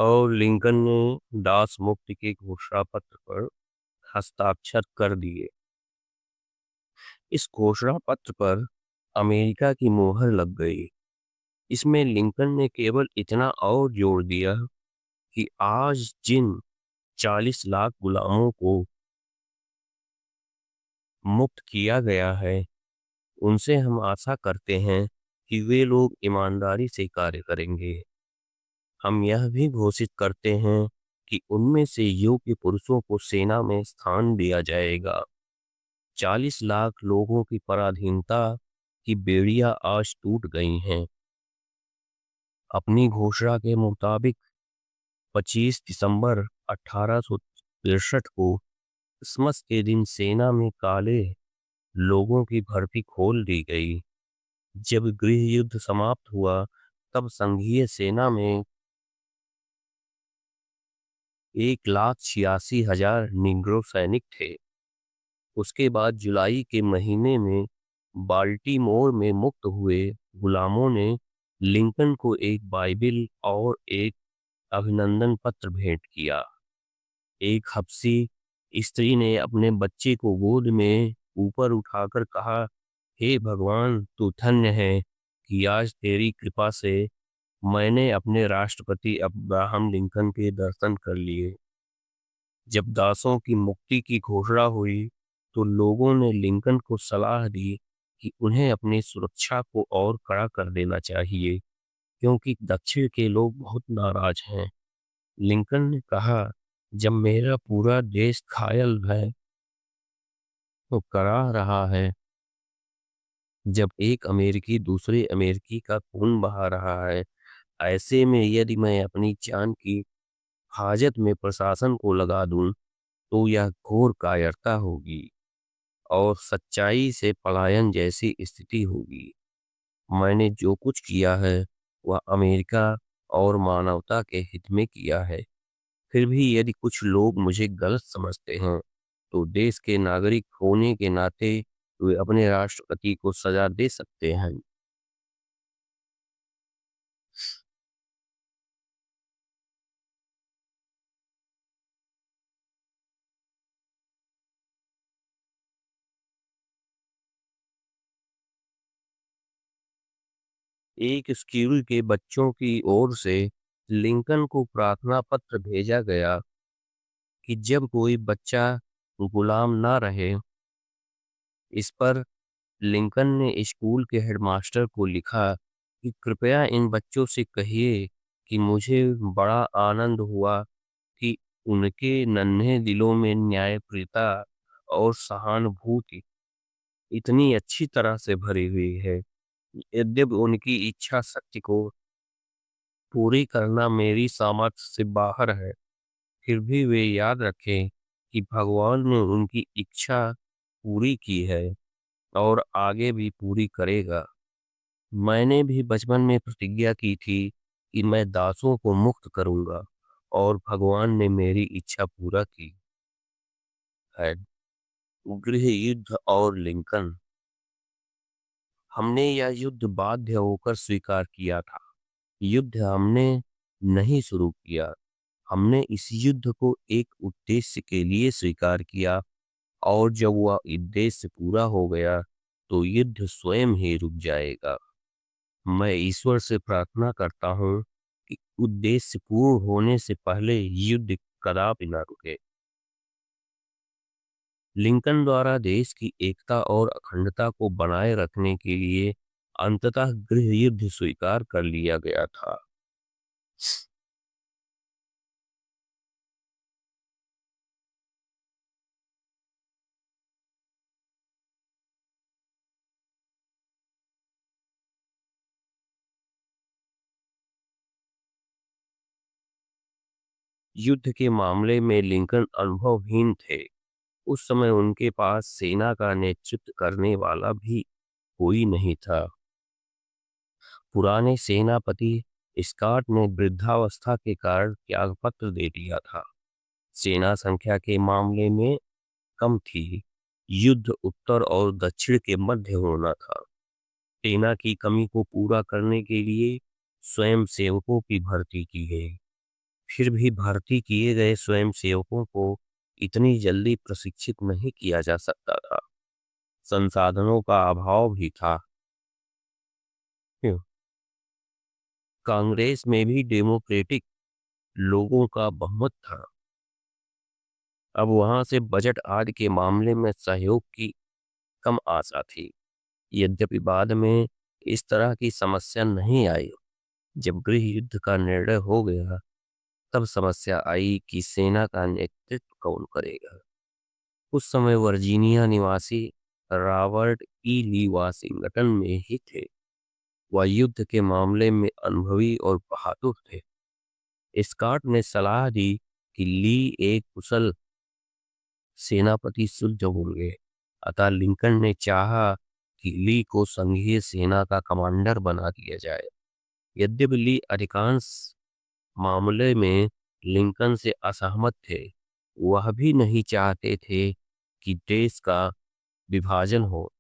और लिंकन ने दास मुक्ति के घोषणा पत्र पर हस्ताक्षर कर दिए। इस घोषणा पत्र पर अमेरिका की मोहर लग गई। इसमें लिंकन ने केवल इतना और जोड़ दिया कि आज जिन 40 लाख गुलामों को मुक्त किया गया है, उनसे हम आशा करते हैं कि वे लोग ईमानदारी से कार्य करेंगे। हम यह भी घोषित करते हैं कि उनमें से योग्य पुरुषों को सेना में स्थान दिया जाएगा। 40 लाख लोगों की पराधीनता की बेड़ियां आज टूट गई हैं। अपनी घोषणा के मुताबिक 25 दिसंबर 1863 को क्रिसमस के दिन सेना में काले लोगों की भर्ती खोल दी गई। जब गृह युद्ध समाप्त हुआ, तब संघीय सेना में 1,86,000 निग्रो सैनिक थे। उसके बाद जुलाई के महीने में बाल्टीमोर में मुक्त हुए गुलामों ने लिंकन को एक बाइबिल और एक अभिनंदन पत्र भेंट किया। एक हबशी स्त्री ने अपने बच्चे को गोद में ऊपर उठाकर कहा, हे भगवान, तू धन्य है कि आज तेरी कृपा से मैंने अपने राष्ट्रपति अब्राहम लिंकन के दर्शन कर लिए। जब दासों की मुक्ति की घोषणा हुई, तो लोगों ने लिंकन को सलाह दी कि उन्हें अपनी सुरक्षा को और कड़ा कर देना चाहिए, क्योंकि दक्षिण के लोग बहुत नाराज हैं। लिंकन ने कहा, जब मेरा पूरा देश घायल है तो करा रहा है, जब एक अमेरिकी दूसरे अमेरिकी का खून बहा रहा है, ऐसे में यदि मैं अपनी जान की हाजत में प्रशासन को लगा दूं, तो यह घोर कायरता होगी और सच्चाई से पलायन जैसी स्थिति होगी। मैंने जो कुछ किया है, वह अमेरिका और मानवता के हित में किया है। फिर भी यदि कुछ लोग मुझे गलत समझते हैं, तो देश के नागरिक होने के नाते वे अपने राष्ट्रपति को सजा दे सकते हैं। एक स्कूल के बच्चों की ओर से लिंकन को प्रार्थना पत्र भेजा गया कि जब कोई बच्चा गुलाम ना रहे। इस पर लिंकन ने स्कूल के हेडमास्टर को लिखा कि कृपया इन बच्चों से कहिए कि मुझे बड़ा आनंद हुआ कि उनके नन्हे दिलों में न्यायप्रियता और सहानुभूति इतनी अच्छी तरह से भरी हुई है। यद्यपि उनकी इच्छा शक्ति को पूरी करना मेरी सामर्थ्य से बाहर है, फिर भी वे याद रखें कि भगवान ने उनकी इच्छा पूरी की है और आगे भी पूरी करेगा। मैंने भी बचपन में प्रतिज्ञा की थी कि मैं दासों को मुक्त करूंगा, और भगवान ने मेरी इच्छा पूरा की है। गृह युद्ध और लिंकन। हमने यह युद्ध बाध्य होकर स्वीकार किया था। युद्ध हमने नहीं शुरू किया। हमने इस युद्ध को एक उद्देश्य के लिए स्वीकार किया, और जब वह उद्देश्य पूरा हो गया, तो युद्ध स्वयं ही रुक जाएगा। मैं ईश्वर से प्रार्थना करता हूँ कि उद्देश्य पूर्ण होने से पहले युद्ध कदापि न रुके। लिंकन द्वारा देश की एकता और अखंडता को बनाए रखने के लिए अंततः गृह युद्ध स्वीकार कर लिया गया था। युद्ध के मामले में लिंकन अनुभवहीन थे। उस समय उनके पास सेना का नेतृत्व करने वाला भी कोई नहीं था। पुराने सेनापति स्कॉट ने वृद्धावस्था के कारण त्यागपत्र दे दिया था। सेना संख्या के मामले में कम थी। युद्ध उत्तर और दक्षिण के मध्य होना था। सेना की कमी को पूरा करने के लिए स्वयं सेवकों की भर्ती की गई। फिर भी भर्ती किए गए स्वयंसेवकों को इतनी जल्दी प्रशिक्षित नहीं किया जा सकता था। संसाधनों का अभाव भी था। क्यों? कांग्रेस में भी डेमोक्रेटिक लोगों का बहुमत था। अब वहां से बजट आदि के मामले में सहयोग की कम आशा थी। यद्यपि बाद में इस तरह की समस्या नहीं आई। जब गृह युद्ध का निर्णय हो गया, तब समस्या आई कि सेना का नेतृत्व कौन करेगा। उस समय वर्जीनिया निवासी रॉबर्ट ई ली वाशिंगटन में ही थे। वह युद्ध के मामले में अनुभवी और बहादुर थे। स्कॉट ने सलाह दी कि ली एक कुशल सेनापति शुद्ध होंगे। अतः लिंकन ने चाहा कि ली को संघीय सेना का कमांडर बना दिया जाए। यद्यपि ली अधिकांश मामले में लिंकन से असहमत थे, वह भी नहीं चाहते थे कि देश का विभाजन हो।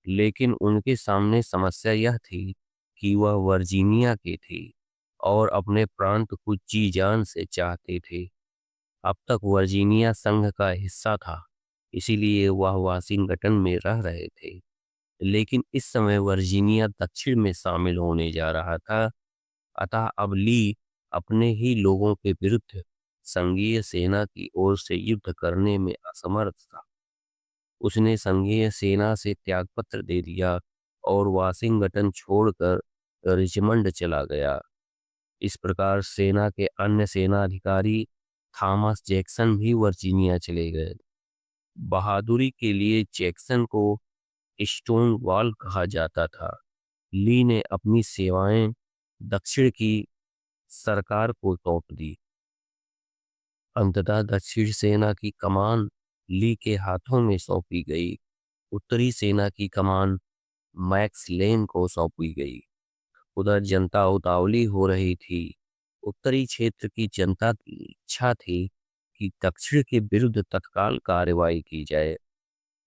लेकिन उनके सामने समस्या यह थी कि वह वर्जीनिया के थे और अपने प्रांत को जी जान से चाहते थे। अब तक वर्जीनिया संघ का हिस्सा था, इसीलिए वह वाशिंगटन में रह रहे थे। लेकिन इस समय वर्जीनिया दक्षिण में शामिल होने जा रहा था। अतः अब ली अपने ही लोगों के विरुद्ध संघीय सेना की ओर से युद्ध करने में असमर्थ था। उसने संघीय सेना से त्यागपत्र दे दिया और वाशिंगटन छोड़कर रिचमंड चला गया। इस प्रकार सेना के अन्य सेनाधिकारी थॉमस जैक्सन भी वर्जीनिया चले गए। बहादुरी के लिए जैक्सन को स्टोन वॉल कहा जाता था। ली ने अपनी सेवाएं दक्षिण की सरकार को सौंप दी। अंततः दक्षिण सेना की कमान ली के हाथों में सौंपी गई। उत्तरी सेना की कमान मैक्स लेन को सौंपी गई। उधर जनता उतावली हो रही थी। उत्तरी क्षेत्र की जनता की इच्छा थी कि दक्षिण के विरुद्ध तत्काल कार्रवाई की जाए।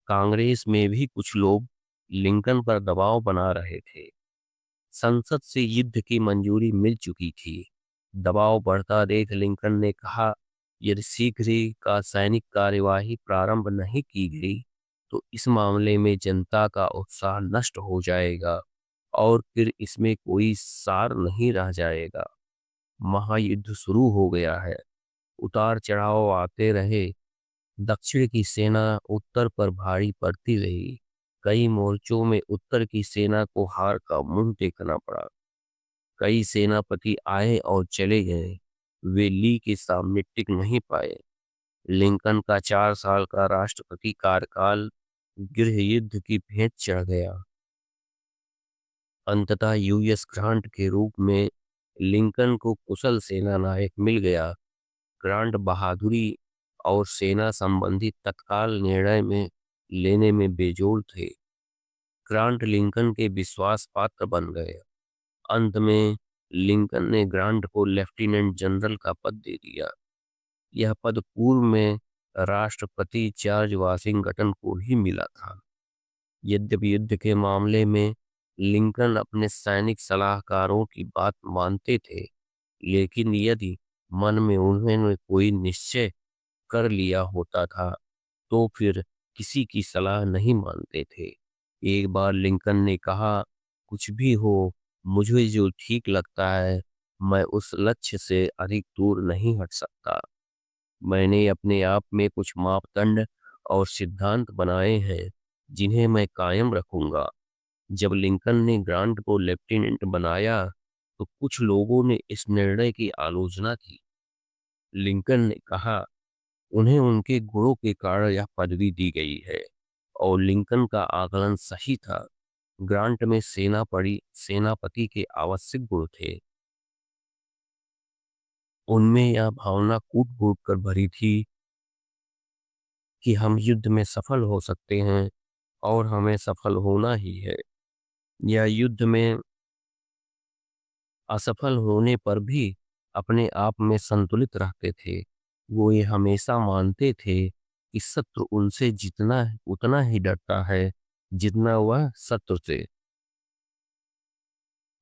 कांग्रेस में भी कुछ लोग लिंकन पर दबाव बना रहे थे। संसद से युद्ध की मंजूरी मिल चुकी थी। दबाव बढ़ता देख लिंकन ने कहा, यदि शीघ्र ही का सैनिक कार्यवाही प्रारंभ नहीं की गई तो इस मामले में जनता का उत्साह नष्ट हो जाएगा और फिर इसमें कोई सार नहीं रह जाएगा। महायुद्ध शुरू हो गया है। उतार चढ़ाव आते रहे। दक्षिण की सेना उत्तर पर भारी पड़ती रही। कई मोर्चों में उत्तर की सेना को हार का मुंह देखना पड़ा। कई सेनापति आए और चले गए। वे ली के सामने टिक नहीं पाए। लिंकन का 4 साल का राष्ट्रपति कार्यकाल गृह युद्ध की भेंट चढ़ गया। अंततः यूएस ग्रांट के रूप में लिंकन को कुशल सेना नायक मिल गया। ग्रांट बहादुरी और सेना संबंधी तत्काल निर्णय में लेने में बेजोड़ थे। ग्रांट लिंकन के विश्वास पात्र बन गए। अंत में लिंकन ने ग्रांट को लेफ्टिनेंट जनरल का पद दे दिया। यह पद पूर्व में राष्ट्रपति जॉर्ज वाशिंगटन को ही मिला था। यद्यपि युद्ध के मामले में लिंकन अपने सैनिक सलाहकारों की बात मानते थे, लेकिन यदि मन में उन्होंने कोई निश्चय कर लिया होता था तो फिर किसी की सलाह नहीं मानते थे। एक बार लिंकन ने कहा, कुछ भी हो, मुझे जो ठीक लगता है मैं उस लक्ष्य से अधिक दूर नहीं हट सकता। मैंने अपने आप में कुछ मापदंड और सिद्धांत बनाए हैं जिन्हें मैं कायम रखूंगा। जब लिंकन ने ग्रांट को लेफ्टिनेंट बनाया तो कुछ लोगों ने इस निर्णय की आलोचना की। लिंकन ने कहा, उन्हें उनके गुणों के कारण यह पदवी दी गई है और लिंकन का आकलन सही था। ग्रांट में सेनापति के आवश्यक गुण थे। उनमें यह भावना कूट कूट कर भरी थी कि हम युद्ध में सफल हो सकते हैं और हमें सफल होना ही है। यह युद्ध में असफल होने पर भी अपने आप में संतुलित रहते थे। वो ये हमेशा मानते थे कि शत्रु उनसे जितना उतना ही डरता है जितना वह शत्रु से।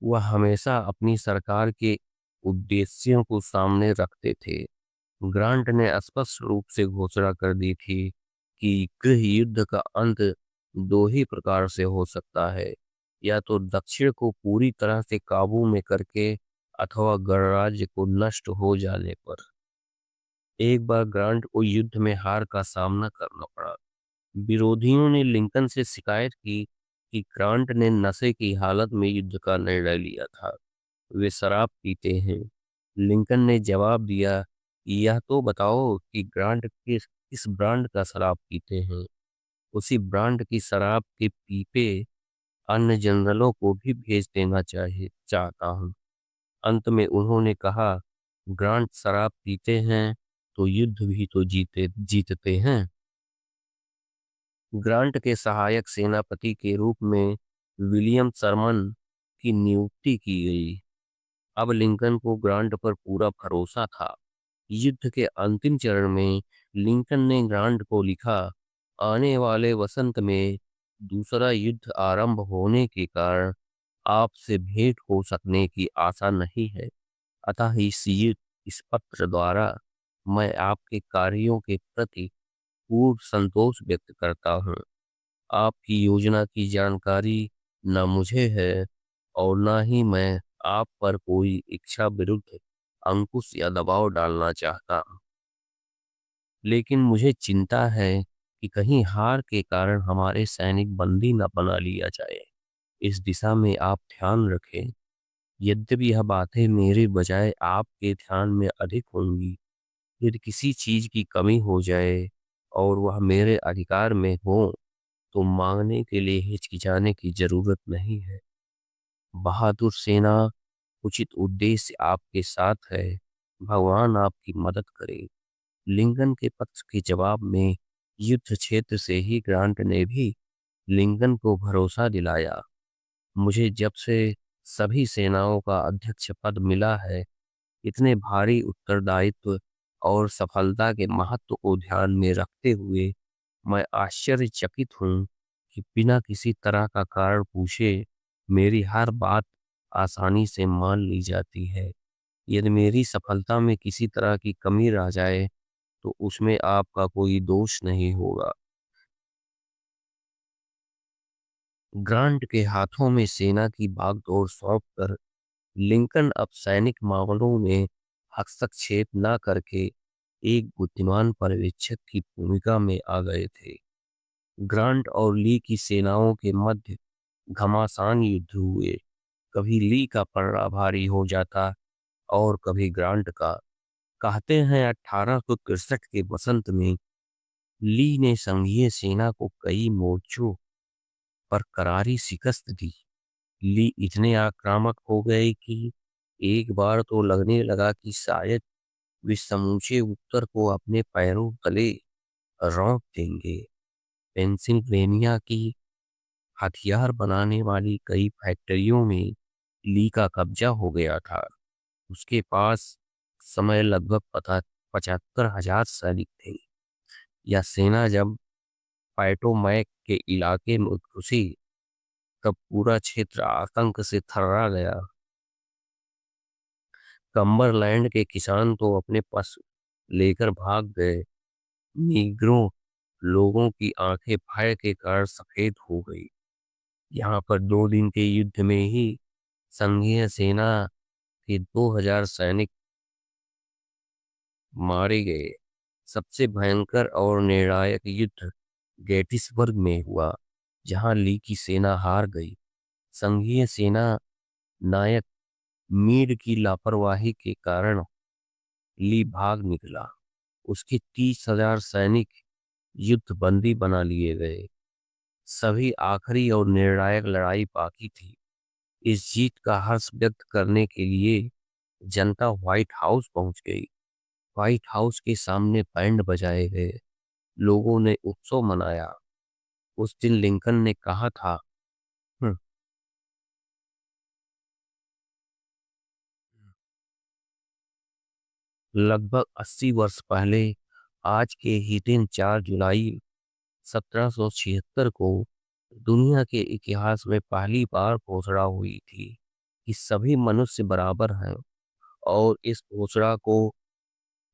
वह हमेशा अपनी सरकार के उद्देश्यों को सामने रखते थे। ग्रांट ने स्पष्ट रूप से घोषणा कर दी थी कि गृह युद्ध का अंत दो ही प्रकार से हो सकता है, या तो दक्षिण को पूरी तरह से काबू में करके अथवा गणराज्य को नष्ट हो जाने पर। एक बार ग्रांट को युद्ध में हार का सामना करना पड़ा। विरोधियों ने लिंकन से शिकायत की कि ग्रांट ने नशे की हालत में युद्ध का निर्णय लिया था, वे शराब पीते हैं। लिंकन ने जवाब दिया, यह तो बताओ कि ग्रांट किस ब्रांड का शराब पीते हैं। उसी ब्रांड की शराब के पीपे अन्य जनरलों को भी भेज देना चाहिए चाहता हूँ। अंत में उन्होंने कहा, ग्रांट शराब पीते हैं तो युद्ध भी तो जीतते हैं। ग्रांट के सहायक सेनापति के रूप में विलियम शर्मन की नियुक्ति की गई। अब लिंकन को ग्रांट पर पूरा भरोसा था। युद्ध के अंतिम चरण में लिंकन ने ग्रांट को लिखा, आने वाले वसंत में दूसरा युद्ध आरंभ होने के कारण आपसे भेंट हो सकने की आशा नहीं है। अतः इस पत्र द्वारा मैं आपके कार्यों के प्रति पूर्ण संतोष व्यक्त करता हूँ। आपकी योजना की जानकारी न मुझे है और न ही मैं आप पर कोई इच्छा विरुद्ध अंकुश या दबाव डालना चाहता हूँ। लेकिन मुझे चिंता है कि कहीं हार के कारण हमारे सैनिक बंदी न बना लिया जाए। इस दिशा में आप ध्यान रखें। यद्यपि यह बातें मेरे बजाय आपके ध्यान में अधिक होंगी, यदि किसी चीज की कमी हो जाए और वह मेरे अधिकार में हो तो मांगने के लिए हिचकिचाने की जरूरत नहीं है। बहादुर सेना, उचित उद्देश्य आपके साथ है। भगवान आपकी मदद करे। लिंकन के पत्र के जवाब में युद्ध क्षेत्र से ही ग्रांट ने भी लिंकन को भरोसा दिलाया, मुझे जब से सभी सेनाओं का अध्यक्ष पद मिला है, इतने भारी उत्तरदायित्व और सफलता के महत्व को ध्यान में रखते हुए मैं आश्चर्यचकित हूँ कि बिना किसी तरह का कारण पूछे मेरी हर बात आसानी से मान ली जाती है। यदि मेरी सफलता में किसी तरह की कमी रह जाए तो उसमें आपका कोई दोष नहीं होगा। ग्रांट के हाथों में सेना की बागडोर सौंपकर लिंकन अब सैनिक मामलों में हस्तक्षेप न करके एक बुद्धिमान पर्यवेक्षक की भूमिका में आ गए थे। ग्रांट और ली की सेनाओं के मध्य घमासान युद्ध हुए। कभी ली का पलड़ा भारी हो जाता और कभी ग्रांट का। कहते हैं 1863 के बसंत में ली ने संघीय सेना को कई मोर्चों पर करारी शिकस्त दी। ली इतने आक्रामक हो गए कि एक बार तो लगने लगा कि शायद वे समूचे उत्तर को अपने पैरों तले रौंद देंगे। पेंसिल्वेनिया की हथियार बनाने वाली कई फैक्ट्रियों में ली का कब्जा हो गया था। उसके पास समय लगभग 75,000 सैनिक थे। यह सेना जब पैटोमैक के इलाके में घुसी तब पूरा क्षेत्र आतंक से थर्रा गया। कम्बरलैंड के किसान तो अपने पशु लेकर भाग गए। नीग्रो लोगों की आंखें भय के कारण सफेद हो गई। यहाँ पर 2 दिन के युद्ध में ही संघीय सेना के 2,000 सैनिक मारे गए। सबसे भयंकर और निर्णायक युद्ध गेटिसबर्ग में हुआ, जहां ली की सेना हार गई। संघीय सेना नायक मीड की लापरवाही के कारण ली भाग निकला। उसके 30,000 सैनिक युद्ध बंदी बना लिए गए। सभी आखिरी और निर्णायक लड़ाई बाकी थी। इस जीत का हर्ष व्यक्त करने के लिए जनता व्हाइट हाउस पहुंच गई। व्हाइट हाउस के सामने बैंड बजाए गए, लोगों ने उत्सव मनाया। उस दिन लिंकन ने कहा था, "हम्म, लगभग 80 वर्ष पहले आज के ही दिन 4 जुलाई 1776 को दुनिया के इतिहास में पहली बार घोषणा हुई थी कि सभी मनुष्य बराबर हैं और इस घोषणा को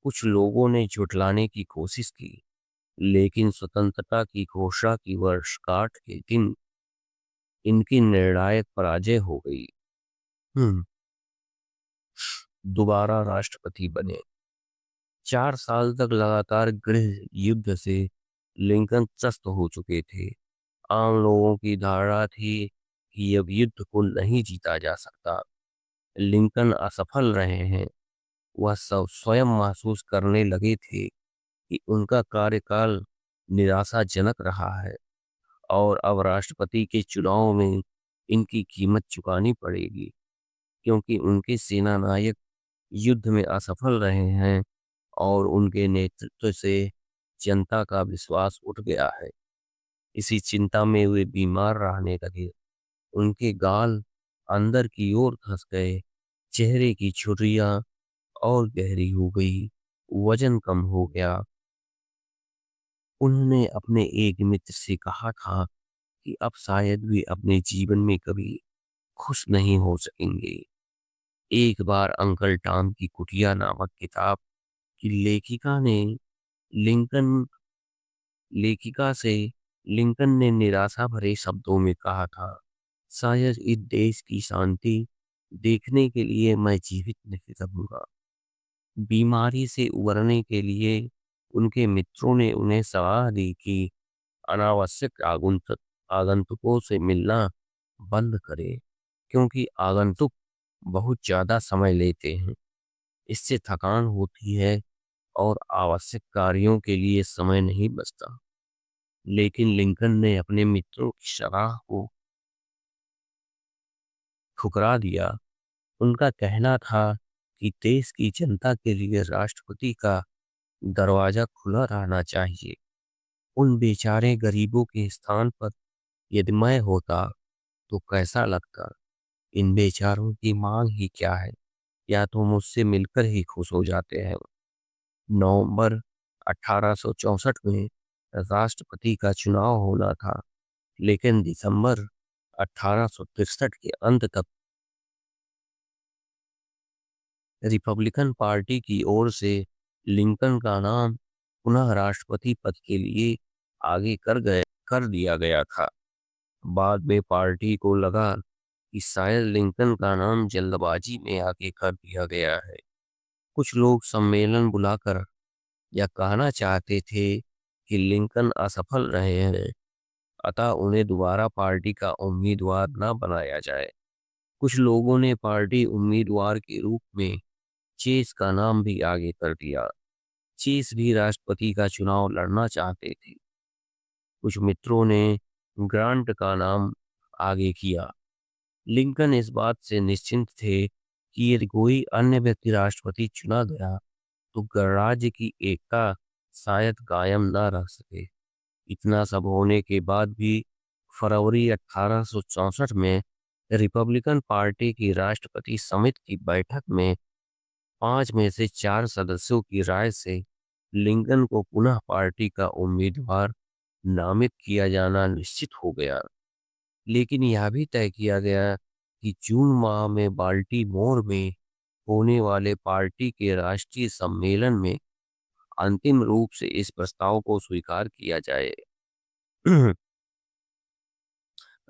कुछ लोगों ने झुठलाने की कोशिश की, लेकिन स्वतंत्रता की घोषणा की वर्षगांठ के दिन इनकी निर्णायक पराजय हो गई। हम्म, दोबारा राष्ट्रपति बने। 4 साल तक लगातार गृह युद्ध से लिंकन त्रस्त हो चुके थे। आम लोगों की धारणा थी कि अब युद्ध को नहीं जीता जा सकता। लिंकन असफल रहे हैं। वह सब स्वयं महसूस करने लगे थे कि उनका कार्यकाल निराशाजनक रहा है और अब राष्ट्रपति के चुनाव में इनकी कीमत चुकानी पड़ेगी, क्योंकि उनके सेना नायक युद्ध में असफल रहे हैं और उनके नेतृत्व से जनता का विश्वास उठ गया है। इसी चिंता में वे बीमार रहने लगे। उनके गाल अंदर की ओर धंस गए, चेहरे की झुर्रियां और गहरी हो गई, वजन कम हो गया। उन्होंने अपने एक मित्र से कहा था कि अब शायद वे अपने जीवन में कभी खुश नहीं हो सकेंगे। एक बार अंकल टॉम की कुटिया नामक किताब की लिंकन लेखिका से लिंकन ने निराशा भरे शब्दों में कहा था, शायद इस देश की शांति देखने के लिए मैं जीवित नहीं रहूंगा। बीमारी से उबरने के लिए उनके मित्रों ने उन्हें सलाह दी कि अनावश्यक आगंतुकों से मिलना बंद करें, क्योंकि आगंतुक बहुत ज़्यादा समय लेते हैं। इससे थकान होती है और आवश्यक कार्यों के लिए समय नहीं बचता। लेकिन लिंकन ने अपने मित्रों की सलाह को ठुकरा दिया। उनका कहना था कि देश की जनता के लिए राष्ट्रपति का दरवाजा खुला रहना चाहिए। उन बेचारे गरीबों के स्थान पर यदि मैं होता तो कैसा लगता। इन बेचारों की मांग ही क्या है, या तो मुझसे मिलकर ही खुश हो जाते हैं। नवंबर 1864 में राष्ट्रपति का चुनाव होना था, लेकिन दिसंबर 1863 के अंत तक रिपब्लिकन पार्टी की ओर से लिंकन का नाम पुनः राष्ट्रपति पद के लिए आगे कर दिया गया था। बाद में पार्टी को लगा कि शायद लिंकन का नाम जल्दबाजी में आगे कर दिया गया है। कुछ लोग सम्मेलन बुलाकर यह कहना चाहते थे कि लिंकन असफल रहे हैं, अतः उन्हें दोबारा पार्टी का उम्मीदवार न बनाया जाए। कुछ लोगों ने पार्टी उम्मीदवार के रूप में चेस का नाम भी आगे कर दिया। चेस भी राष्ट्रपति का चुनाव लड़ना चाहते थे। कुछ मित्रों ने ग्रांट का नाम आगे किया। लिंकन इस बात से निश्चिंत थे कि यदि कोई अन्य व्यक्ति राष्ट्रपति चुना गया तो गणराज्य की एकता शायद कायम न रह सके। इतना सब होने के बाद भी फरवरी 1864 में रिपब्लिकन पार्टी की राष्ट्रपति समिति की बैठक में 5 में से 4 सदस्यों की राय से लिंकन को पुनः पार्टी का उम्मीदवार नामित किया जाना निश्चित हो गया। लेकिन यह भी तय किया गया कि जून माह में बाल्टीमोर में होने वाले पार्टी के राष्ट्रीय सम्मेलन में अंतिम रूप से इस प्रस्ताव को स्वीकार किया जाए।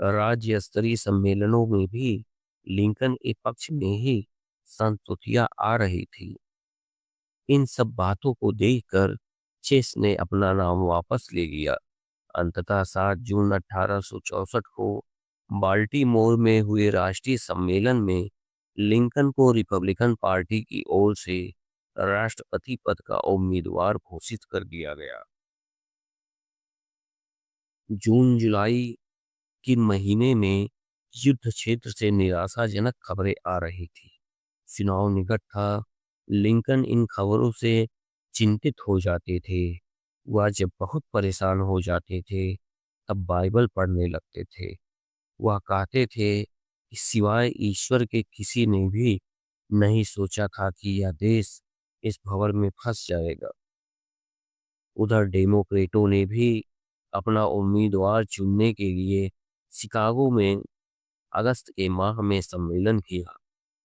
राज्य स्तरीय सम्मेलनों में भी लिंकन के पक्ष में ही संस्तुतियां आ रही थी। इन सब बातों को देखकर चेस ने अपना नाम वापस ले लिया। अंततः 7 जून 1864 को बाल्टीमोर में हुए राष्ट्रीय सम्मेलन में लिंकन को रिपब्लिकन पार्टी की ओर से राष्ट्रपति पद का उम्मीदवार घोषित कर दिया गया। जून जुलाई के महीने में युद्ध क्षेत्र से निराशाजनक खबरें आ रही थी। चुनाव निकट था। लिंकन इन खबरों से चिंतित हो जाते थे। वह जब बहुत परेशान हो जाते थे तब बाइबल पढ़ने लगते थे। वह कहते थे कि सिवाय ईश्वर के किसी ने भी नहीं सोचा था कि यह देश इस भंवर में फंस जाएगा। उधर डेमोक्रेटों ने भी अपना उम्मीदवार चुनने के लिए शिकागो में अगस्त के माह में सम्मेलन किया।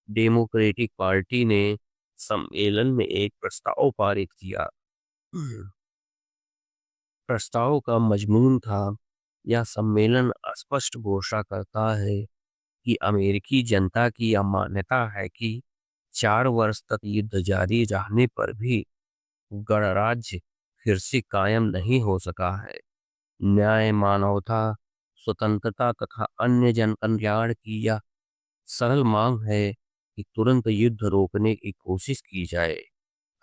डेमोक्रेटिक पार्टी ने सम्मेलन में एक प्रस्ताव पारित किया। प्रस्ताव का मजमून था, यह सम्मेलन स्पष्ट घोषणा करता है कि अमेरिकी जनता की यह मान्यता है कि 4 वर्ष तक युद्ध जारी रहने पर भी गणराज्य फिर से कायम नहीं हो सका है। न्याय, मानवता, स्वतंत्रता तथा अन्य जन कल्याण की यह सरल मांग है कि तुरंत युद्ध रोकने की कोशिश की जाए,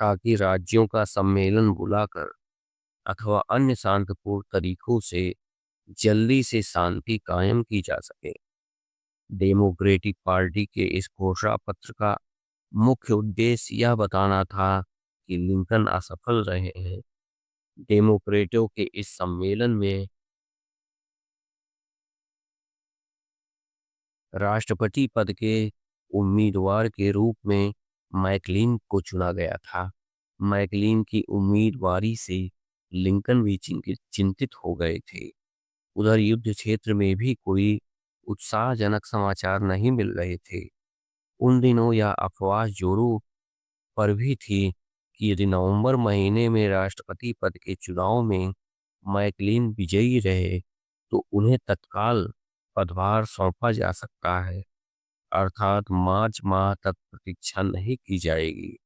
ताकि राज्यों का सम्मेलन बुलाकर अथवा अन्य शांतिपूर्ण तरीकों से जल्दी से शांति कायम की जा सके। डेमोक्रेटिक पार्टी के इस घोषणा पत्र का मुख्य उद्देश्य यह बताना था कि लिंकन असफल रहे हैं। डेमोक्रेटों के इस सम्मेलन में राष्ट्रपति पद के उम्मीदवार के रूप में मैकलिन को चुना गया था। मैकलिन की उम्मीदवारी से लिंकन भी चिंतित हो गए थे। उधर युद्ध क्षेत्र में भी कोई उत्साहजनक समाचार नहीं मिल रहे थे। उन दिनों यह अफवाह जोरों पर भी थी कि यदि नवंबर महीने में राष्ट्रपति पद के चुनाव में मैकलिन विजयी रहे तो उन्हें तत्काल पदभार सौंपा जा सकता है, अर्थात मार्च माह तक प्रतीक्षा नहीं की जाएगी।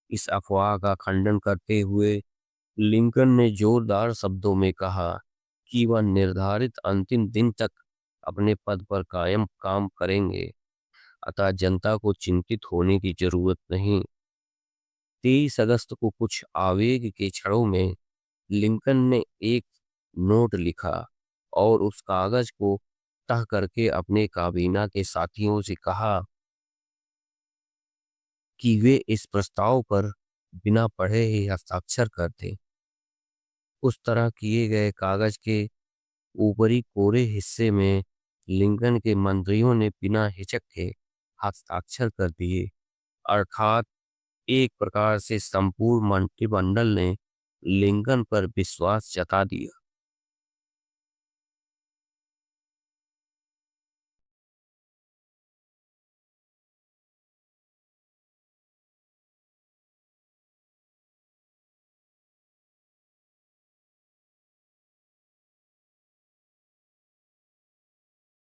इस अफवाह का खंडन करते हुए लिंकन ने जोरदार शब्दों में कहा कि वह निर्धारित अंतिम दिन तक अपने पद पर कायम काम करेंगे, अतः जनता को चिंतित होने की जरूरत नहीं। 23 अगस्त को कुछ आवेग के क्षणों में लिंकन ने एक नोट लिखा और उस कागज को तह करके अपने काबीना के साथियों से कहा कि वे इस प्रस्ताव पर बिना पढ़े ही हस्ताक्षर कर दें। उस तरह किए गए कागज के ऊपरी कोरे हिस्से में लिंकन के मंत्रियों ने बिना हिचक के हस्ताक्षर कर दिए, अर्थात एक प्रकार से संपूर्ण मंत्रिमंडल ने लिंकन पर विश्वास जता दिया।